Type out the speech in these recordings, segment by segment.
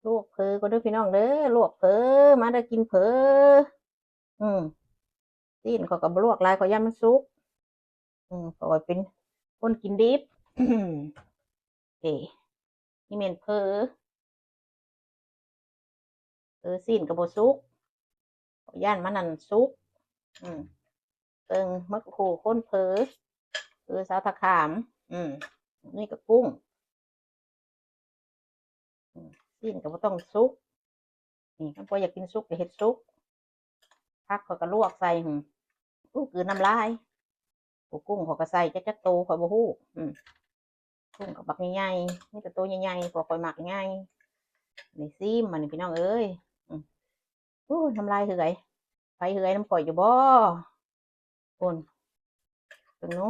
ลวกเพอก็เด้อพี่น้องเด้อลวกเพอมาได้กินเพออืมตีนเขาก็บ่ลวกหลายเขาย่านมันสุกเขาก็เป็นคนกินดิบเอ้นี่แม่นเพอซีนก็บ่สุกเขาย่านมันนั่นสุกอืมเบิ่งมะกรูดคนเพอสาวตะขามอืมนี่ก็กุ้งซีนก็บ่ต้องสุกนี่คันบ่อยากกินสุกก็เฮ็ดสุกผักเขาก็ลวกใส่คือน้ำลายกุ้งเขาก็ใส่จักโตข้อยบ่ฮู้กุ้งกับบักใหญ่ๆมีแต่ตัวใหญ่ๆพอข้อยมักใหญ่นี่ซิมมันนี่พี่น้องเอ้ยอืมโอ้น้ำลายเหือยไปเหือยน้ำข่อยอยู่บ่คนเบิ่งหนู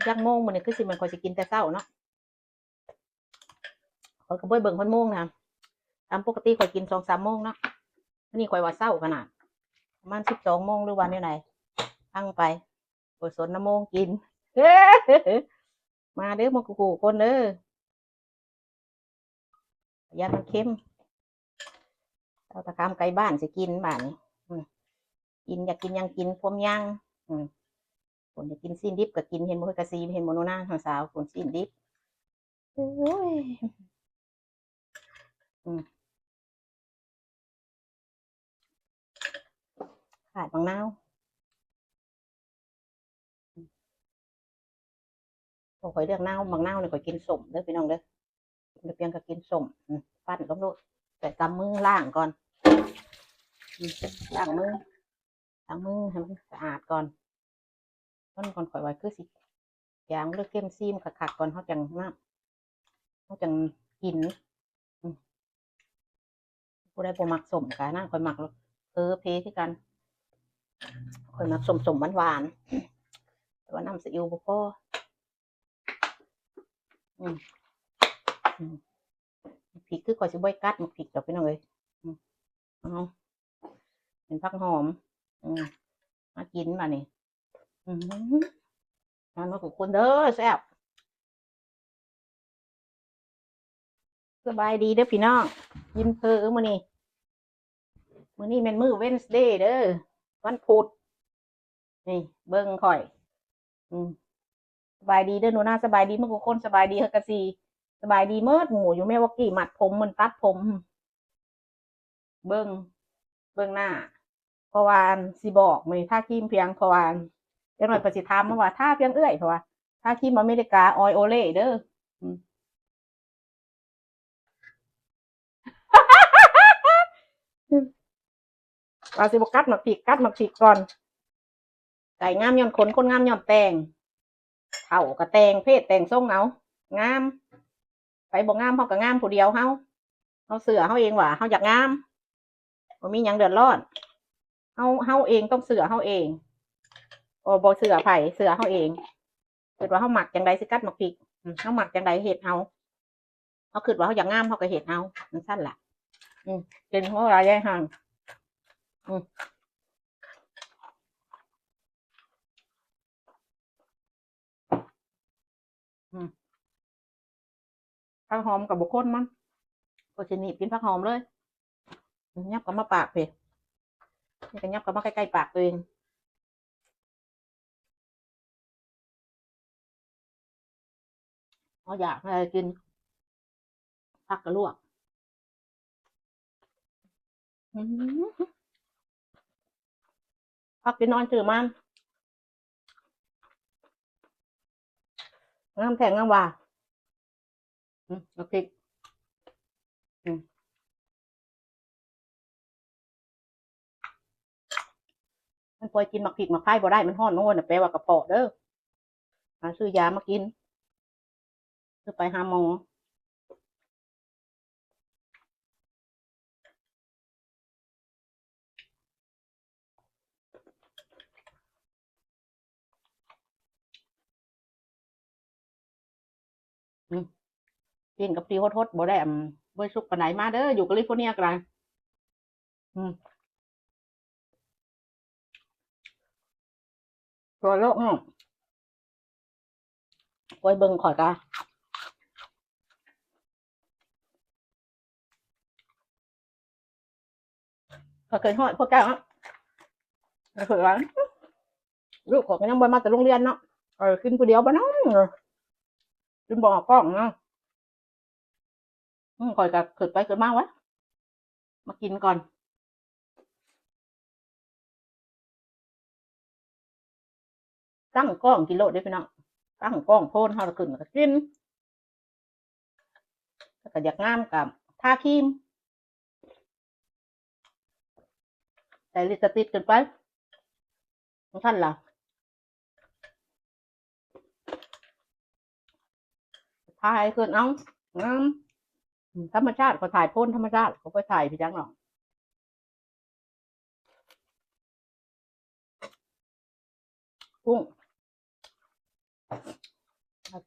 จักโมงมื้อนี้คือสิมันข่อยสิกินแต่เช้าเนาะข่อยก็บ่เบิ่งเพิ่นโมงนะตามปกติข่อยกิน2-3โมงเนาะอันนี้ข่อยว่าเช้าขนาดประมาณ12โมงหรือว่าแนวใดพังไปบ่สนน้ำโมงกินมาเด้อมากูคนเด้อย่ามันเค็มเอาตะกามไก่บ้านสิกินบ้านนี้กินอยากกินยังกินพวมยังคนอยากกินสิ้นดิบก็กินเห็นบ่กะซีเห็นบ่โนนาทางสาวคนสิ้นดิบโอ้ยขาดบางนาวบ่ค่อยเลือกนาวบางนาวนี่ข่อยกินส้มเด้อพี่น้องเด้อกินเพียงก็กินส้มปั้นกับโลดแต่กำมือล้างก่อนล้างมือให้มันสะอาดก่อนมันก่อนข่อยไว้คือสิยางเลือกเข้มซีมคักๆก่อนเฮาจังมาเฮาจังกินผู้ใดบ่มักส้มก็นั่นข่อยมักเพคือกันข่อยมักส้มๆหวานๆแต่ว่าน้ำซีอิ๊วบ่พออืมพริกคือข่อยสิบ่กัดมักพริกดอกพี่น้องเอ้ยเอาเป็นผักหอมมากินบัดนี้ทานมาทุกคนเด้อแซ่บสบายดีเด้อพี่น้องกินเพอมื้อนี้แม่นมื้อ Wednesday เด้อวันพุธนี่เบิ่งข่อยอืมสบายดีเด้อหนูนาสบายดีมื้อทุกคนสบายดีเฮากะซีสบายดีเมิดหมู่อยู่แม่ว่ากี้มัดผมมันตัดผมเบิ่งเบิ่งหน้าเพราะว่าสิบอกมื้อนี้ทาครีมเพียงเพราะว่าจักหน่อยเพิ่นสิถามมาว่าทาเพียงเอื้อยเพราะว่าทาครีมอเมริกาออยโอเล่เด้อว่าสิบ่กัดมักพริกกัดมักพริกก่อนไก่งามย้อนขนคนงามย้อนแต่งเฒ่าก็แต่งเพศแต่งทรงเอางามไปบ่งามเฮาก็งามผู้เดียวเฮาเสือเฮาเองว่าเฮาอยากงามบ่มีหยังเดือดร้อนเฮาเองต้องเสือเฮาเองบ่เสือไผเสือเฮาเองคิดว่าเฮามักจังไดสิกัดมักพริกเฮามักจังไดเฮ็ดเฮาคิดว่าเฮาอยากงามเฮาก็เฮ็ดเอาจังซั่นล่ะเป็นเพราะว่าหลายอย่างอืมอืมผักหอมกับบ่คนมันก็สิหนีบกินผักหอมเลยยับเข้ามาปากพี่นี่ก็ยับเข้ามาใกล้ๆปากตัวเองเฮาอยากให้กินผักก็ลวกอือผักสินอนชื่อมันงามแท้งามว่าเอาพริกอืมมันป่วยกินมักพริกมักไผ่บ่ได้มันร้อนโน่นน่ะแปลว่ากระเพาะเด้อหาซื้อยามากินคือไปหาหมออืมกินกับปลิวโทดๆบ่ได้บ่สุกปานใดมาเด้ออยู่แคลิฟอร์เนียก็ได้อืมตัวโลกป่วยเบิ่งข่อยก็ ก็เคยหอดพวกเจ้าเคยว่าลูกของยังบ่มาแต่โรงเรียนเนาะกินผู้เดียวบ่เนาะกินบ่ออกกล้องเนาะคอยกับขึ้นไปขึ้นมาวะมากินก่อนตั้งกล้องกินโลดได้พี่น้องตั้งกล้องโพนเฮาละขึ้นก็กินก็อยากงามกับทาครีมใส่ลิปสติกขึ้นไปของท่านล่ะถ่ายขึ้นเอางามธรรมชาติก็ถ่ายโพนธรรมชาติเขาไปถ่ายพี่จังหรอกกุ้ง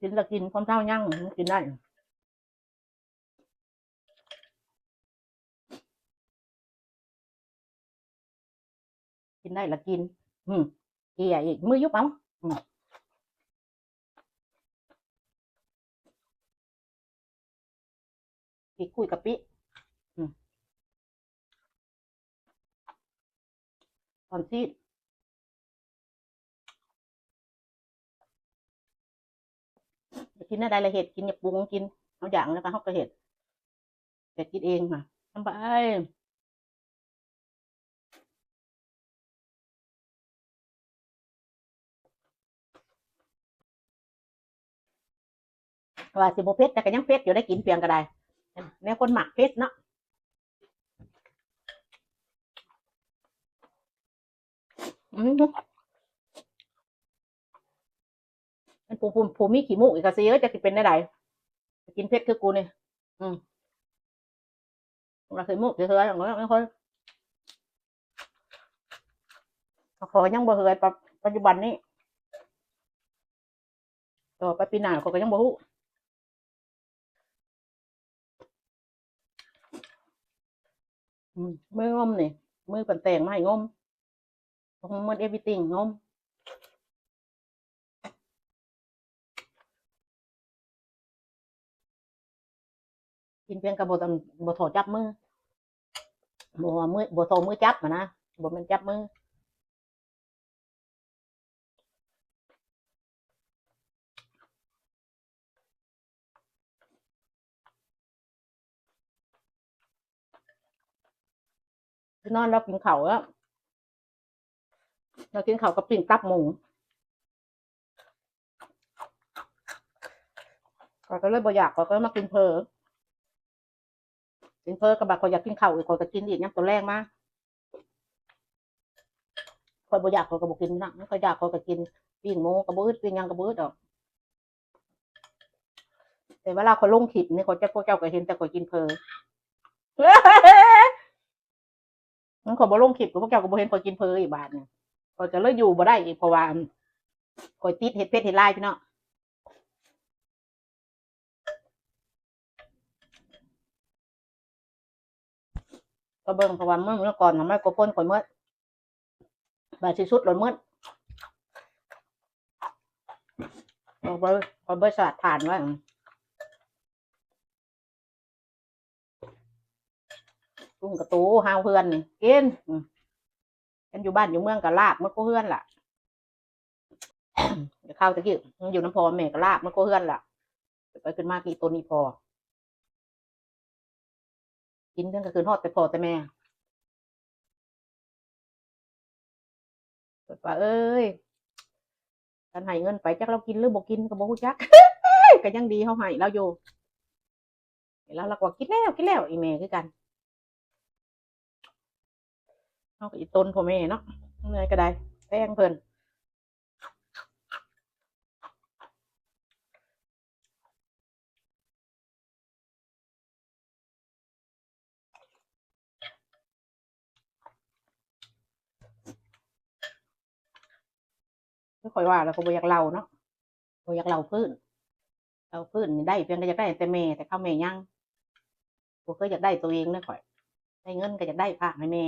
กินละกินความเท่ายั่งกินได้กินได้ละกินเกี่ยอีกมือยุบเอาอีกคุยกับปิตอนที่กินได้ละเห็ดกินอย่าปรุงกินเอาอย่างแล้วก็เขาก็เห็ดกินเองค่ะทำไปว่าสิบเพชรแต่ก็ยังเพชรอยู่ได้กินเพียงก็ได้แม่คนหมักเพชรเนาะมันปูมีขี้มูกอีกกะซีเอ้ยจะเป็นได้ไดกินเพชรคือกูเนี่ยเราเคยมูกเฉยๆอย่างนั้นไม่ค่อยขอยังบ่เคยปัจจุบันนี้ต่อไปปีหน้าเขาก็ยังบ่ฮู้มืองมนี่มือเป็นแต่งมาให้งมมันเอวิติงงมกินเพียงกับบถอจับมือบ่โทมือจับนะบ่มันจับมือคือนอนเรากินเข่าแล้วเรากินเข่ากับปิ่งตับหมูก็เลยบ่อยากก็มากินเพอกินเพอกับบักก็อยากกินเข่าอีกคนก็กินอีกยังตัวแรงมากคอยบ่อยากก็บ่กินนะไม่ค่อยอยากก็กินปิ้งหมูกระบือปิ้งยังกระบือดอกแต่เวลาเขาลงคลิปนี่เขาจะพวกเจ้าก็เห็นแต่เขากินเพอมันเขาบ่ลงคลิปพวกเจ้าก็บ่เห็นเขากินเพออีกบาทเนี่ยเขาจะเลยอยู่บ่ได้อีกเพราะว่าเขาติดเห็ดเพชรเห็ดลายพี่เนาะก็เบิ่งเพราะว่าเมื่อก่อนทำไมก็พ่นข่อยเมื่อบาดสิสุดหล่นเมื่อพอเบอร์สลัดผ่านว่ากุ้งกระตูฮาวเพื่อนนี่กินกันอยู่บ้านอยู่เมืองก็ลาบมันก็เพื่อนล่ะเดี๋ยวข้าวตะกี้อยู่น้ำพอแม่ก็ลาบมันก็เพื่อนล่ะไปขึ้นมากี่ตัวนี้พอกินกันก็คือทอดแต่พอแต่แม่ว่าเอ้ยกันให้เงินไปจักเรากินหรือบ่กินก็บ่ฮู้จักก็ยังดีเฮาให้เราอยู่แล้วเราก็กินแล้วอีแม่คือกันเฮาก็อีตนพ่อแม่เนาะเหนื่อยก็ได้แพงเพิ่นไม่ค่อยว่าแล้วก็บ่อยากเล่าเนาะบ่อยากเล่าพื้นเราพื้นนี่ได้เพียงก็อยากได้แต่แม่แต่ข้าวแม่ยังบ่เคยอยากได้ตัวเองนะข่อยได้เงินก็อยากได้พากให้แม่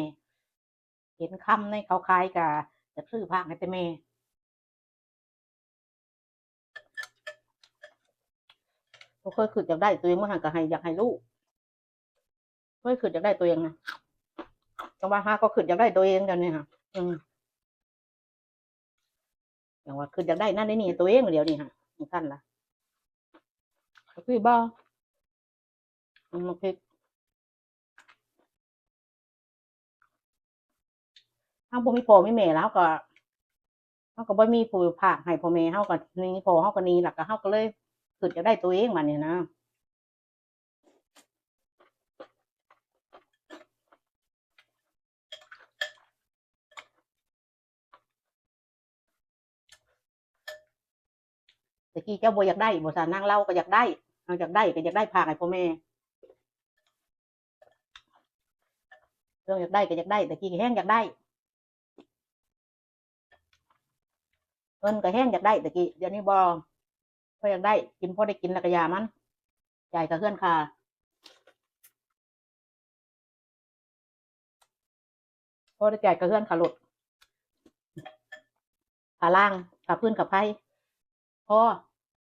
เห็นคำในเขาขายก็อยากซื้อพากให้แต่แม่บ่เคยคิดอยากได้ตัวเองบ่หั้นก็ให้อยากให้ลูกเคยคิดอยากได้ตัวเองนะ จังว่าหาก็ขึ้นอยากได้ตัวเองเดี๋ยวนี้ค่ะอย่างว่าขึ้นอยากได้นั่นนี่ตัวเองเดี๋ยวนี้ค่ะท่านล่ะคือบ่มันคือเฮาบ่มีพ่อมีแม่แล้วเฮาก็บ่มีผู้พากให้พ่อแม่เฮาก็หนีพ่อเฮาก็หนีแล้วก็เฮาก็เลยขึ้นอยากได้ตัวเองบัดนี้นะแต่กี้เจ้าบ่อยากได้บ่ซะนางเล่าก็อยากได้เอาอยากได้ก็อยากได้พากให้พ่อแม่เรื่องอยากได้ก็อยากได้แต่กี้ก็แฮงอยากได้เงินก็แฮงอยากได้แต่กี้เดี๋ยวนี้บ่พออยากได้กินพอได้กินแล้วก็ยามันจ่ายกับเฮือนค่าพอได้จ่ายกับเฮือนค่ารถค่าล่างค่าพื้นค่าไฟพอ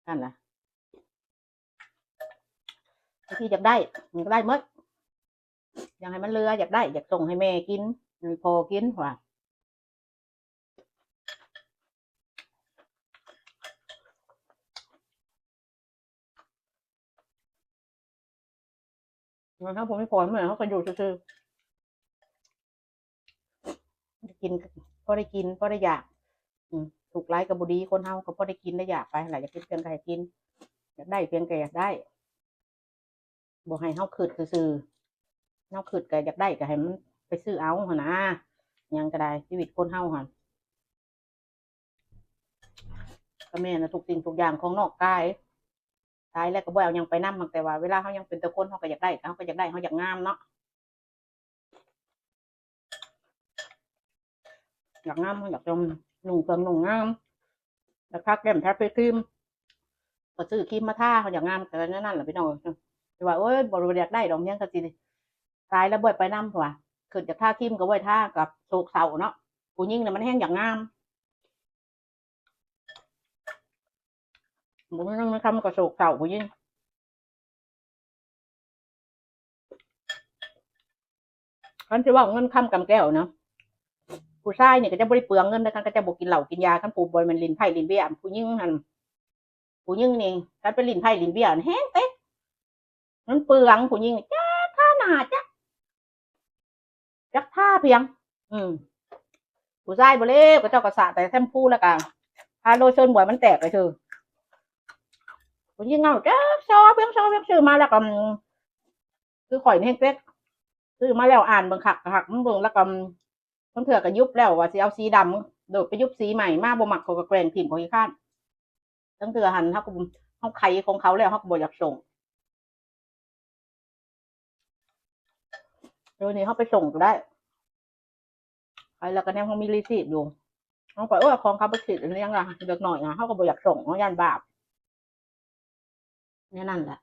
นั่นล่ะแต่กี้อยากได้มันก็ได้หมดอยากให้มันเหลืออยากได้อยากส่งให้แม่กินให้พ่อกินว่างั้นถ้าผมไม่พอเหมือนเขาก็อยู่ซื่อๆกินพอได้กินพอได้อยากถูกไล่กับบุดีคนเฮาก็พอได้กินได้อยากไปหลายอยากกินเพียงก็ให้กินอยากได้เพียงก็อยากได้บ่ให้เฮาคืดซื่อๆเฮาคืดก็อยากได้ก็ให้มันไปซื้อเอาหั่นนะหยังก็ได้ชีวิตคนเฮาหั่นก็แม่นนะทุกสิ่งทุกอย่างของนอกกายตายแล้วก็บ่เอาหยังไปนำแต่ว่าเวลาเฮายังเป็นแต่คนเฮาก็อยากได้เฮาก็อยากได้เฮาอยากงามเนาะอยากงามเฮาอยากจมนุ่งเครื่องนุ่งงามแล้วทาแก้มทาครีมก็ซื้อครีมมาทาเฮาอยากงามแต่นั่นล่ะพี่น้องแต่ว่าโอ๊ยบ่อยากได้ดอกหยังก็สิตายแล้วบ่ไปนำว่าขึ้นจากทาครีมก็บ่ทากับโศกเศร้าเนาะผู้หญิงน่ะมันแฮงอยากงามบ่มีมันคำก็โศกเศร้าผู้หญิงคันสิเว้าเงินค่ำกำแก้วเนาะผู้ชายนี่ก็จะบ่ได้เปลืองเงินในการก็จะบ่กินเหล้ากินยาคันผู้บ่แม่นลิ้นไผ่ลิ้นเบี้ยผู้หญิงหั่นผู้หญิงนี่คันเป็นลิ้นไผ่ลิ้นเบี้ยแฮงเต๊ะมันเปลืองผู้หญิงจักท่าหน้าจักท่าเพียงอืมผู้ชายบ่เลวก็เจ้าก็สระแต่แชมพูแล้วก็ทาโลชั่นบ่ให้มันแตกไปเถอะผู้หญิงเอาจักซอเพียงซื้อมาแล้วก็คือข่อยนี่แฮงเต๊ะซื้อมาแล้วอ่านเบิ่งคักๆมันเบิ่งแล้วก็บางเทื่อก็ยุบแล้วว่าสิเอาสีดำโดดไปยุบสีใหม่มาบ่มักเขาก็แกล้งทิ่มเขาขี้คร้านบางเทื่อหันเฮาก็เฮาไขของเขาแล้วเฮาก็บ่อยากส่งเดี๋ยวนี้เฮาไปส่งก็ได้ไปแล้วก็แนมเฮามีรีซีตอยู่เฮาก็ของเขาบ่คิดอันนี้ยังล่ะเด็กน้อยอะเฮาก็บ่อยากส่งเฮาย้านบาปแน่นั่นแหละ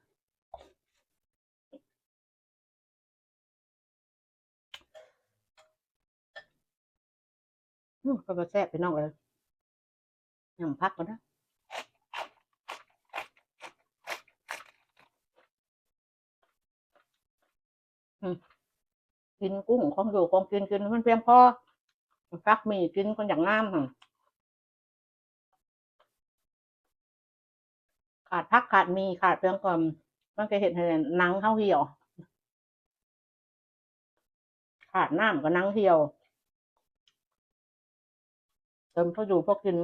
ก็บ่แซ่บพี่น้องเอ้ยยำผักก่อนนะอืมกินกุ้งของอยู่ของกินกินให้มันเพียงพอฟักมีกินคนอย่างงามหั่นขาดผักขาดมีขาดเพียงก่อนมันก็เฮ็ดให้หนังเฮาเหี่ยวขาดน้ำก็หนังเหี่ยวเติมพออยู่พอกิน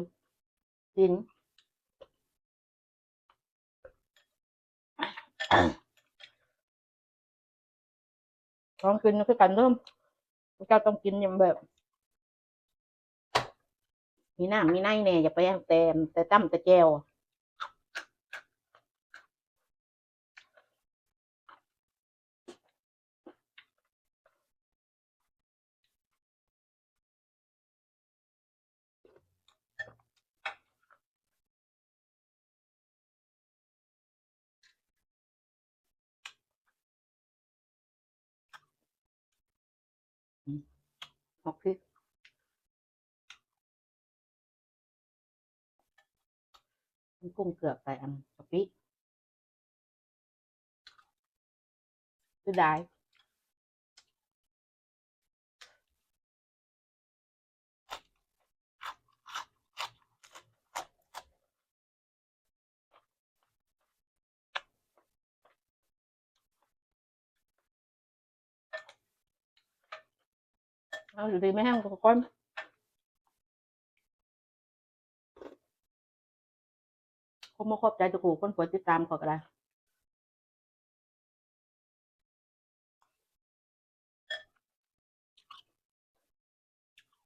ของกินคือกันเด้อเจ้าต้องกินอย่างแบบมีน้ำมีในแหน่อย่าไปแต่จ้ำแต่แจ่วอืมหอกพริกกุ้งเกือกใส่อันกะปิคือได้ เอาอยู่ดีไม่แห้งทุกคนผมมาขอบใจทุกคนกดติดตามขอกระได